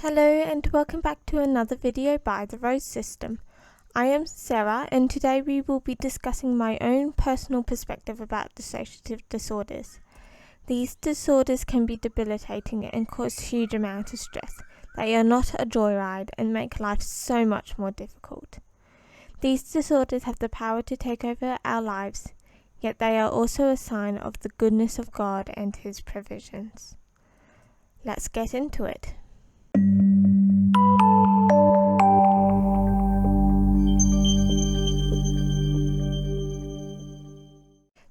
Hello and welcome back to another video by the Rose System. I am Sarah and today we will be discussing my own personal perspective about dissociative disorders. These disorders can be debilitating and cause huge amounts of stress. They are not a joyride and make life so much more difficult. These disorders have the power to take over our lives, yet they are also a sign of the goodness of God and His provisions. Let's get into it.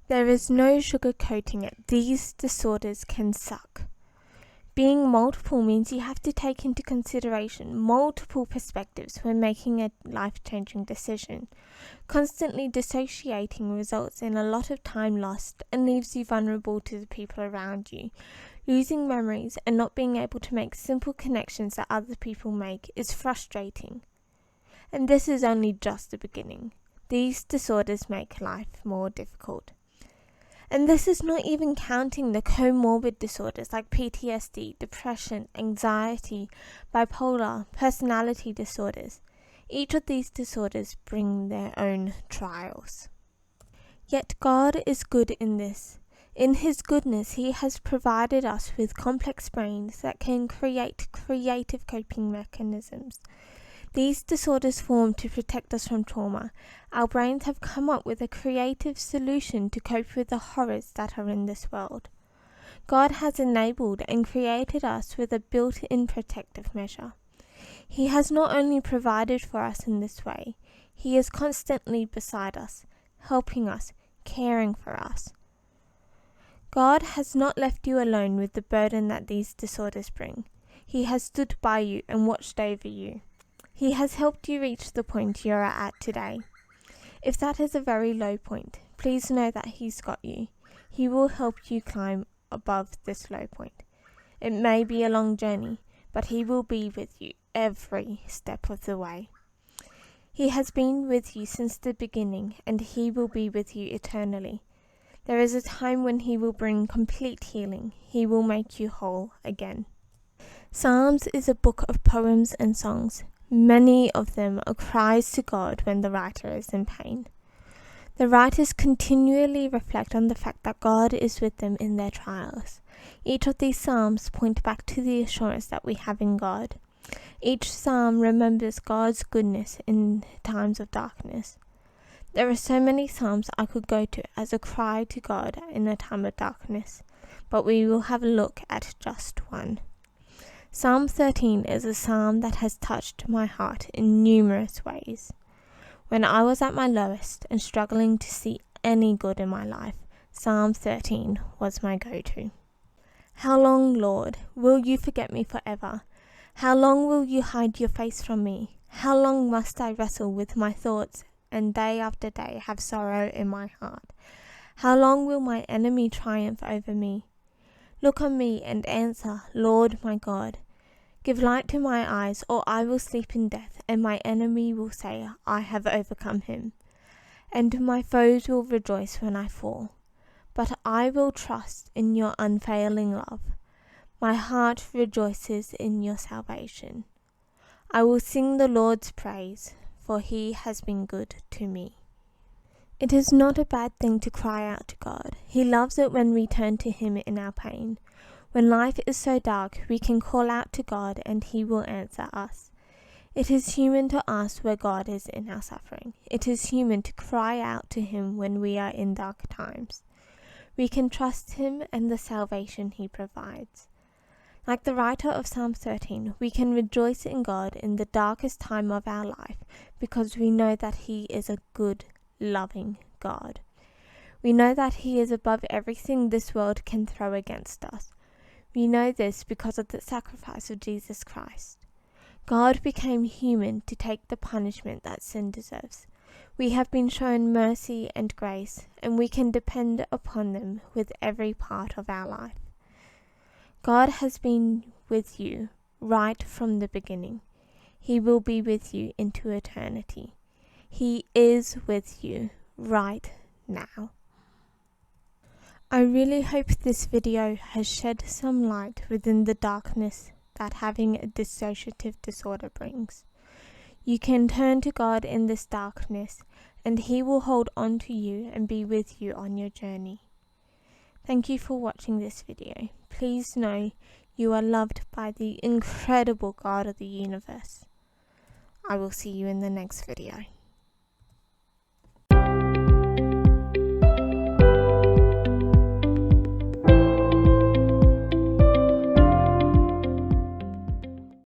There is no sugarcoating it. These disorders can suck. Being multiple means you have to take into consideration multiple perspectives when making a life-changing decision. Constantly dissociating results in a lot of time lost and leaves you vulnerable to the people around you. Losing memories and not being able to make simple connections that other people make is frustrating. And this is only just the beginning. These disorders make life more difficult. And this is not even counting the comorbid disorders like PTSD, depression, anxiety, bipolar, personality disorders. Each of these disorders bring their own trials. Yet God is good in this. In His goodness, He has provided us with complex brains that can create creative coping mechanisms. These disorders form to protect us from trauma. Our brains have come up with a creative solution to cope with the horrors that are in this world. God has enabled and created us with a built-in protective measure. He has not only provided for us in this way, He is constantly beside us, helping us, caring for us. God has not left you alone with the burden that these disorders bring. He has stood by you and watched over you. He has helped you reach the point you are at today. If that is a very low point, please know that He's got you. He will help you climb above this low point. It may be a long journey, but He will be with you every step of the way. He has been with you since the beginning, and He will be with you eternally. There is a time when He will bring complete healing. He will make you whole again. Psalms is a book of poems and songs. Many of them are cries to God when the writer is in pain. The writers continually reflect on the fact that God is with them in their trials. Each of these psalms point back to the assurance that we have in God. Each psalm remembers God's goodness in times of darkness. There are so many psalms I could go to as a cry to God in a time of darkness, but we will have a look at just one. Psalm 13 is a psalm that has touched my heart in numerous ways. When I was at my lowest and struggling to see any good in my life, Psalm 13 was my go-to. How long, Lord, will you forget me forever? How long will you hide your face from me? How long must I wrestle with my thoughts and day after day have sorrow in my heart? How long will my enemy triumph over me? Look on me and answer, Lord my God. Give light to my eyes, or I will sleep in death, and my enemy will say, I have overcome him. And my foes will rejoice when I fall. But I will trust in your unfailing love. My heart rejoices in your salvation. I will sing the Lord's praise, for He has been good to me. It is not a bad thing to cry out to God. He loves it when we turn to Him in our pain. When life is so dark, we can call out to God and He will answer us. It is human to ask where God is in our suffering. It is human to cry out to Him when we are in dark times. We can trust Him and the salvation He provides. Like the writer of Psalm 13, we can rejoice in God in the darkest time of our life because we know that He is a good, loving God. We know that He is above everything this world can throw against us. We know this because of the sacrifice of Jesus Christ. God became human to take the punishment that sin deserves. We have been shown mercy and grace, and we can depend upon them with every part of our life. God has been with you right from the beginning. He will be with you into eternity. He is with you right now. I really hope this video has shed some light within the darkness that having a dissociative disorder brings. You can turn to God in this darkness, and He will hold on to you and be with you on your journey. Thank you for watching this video. Please know you are loved by the incredible God of the universe. I will see you in the next video.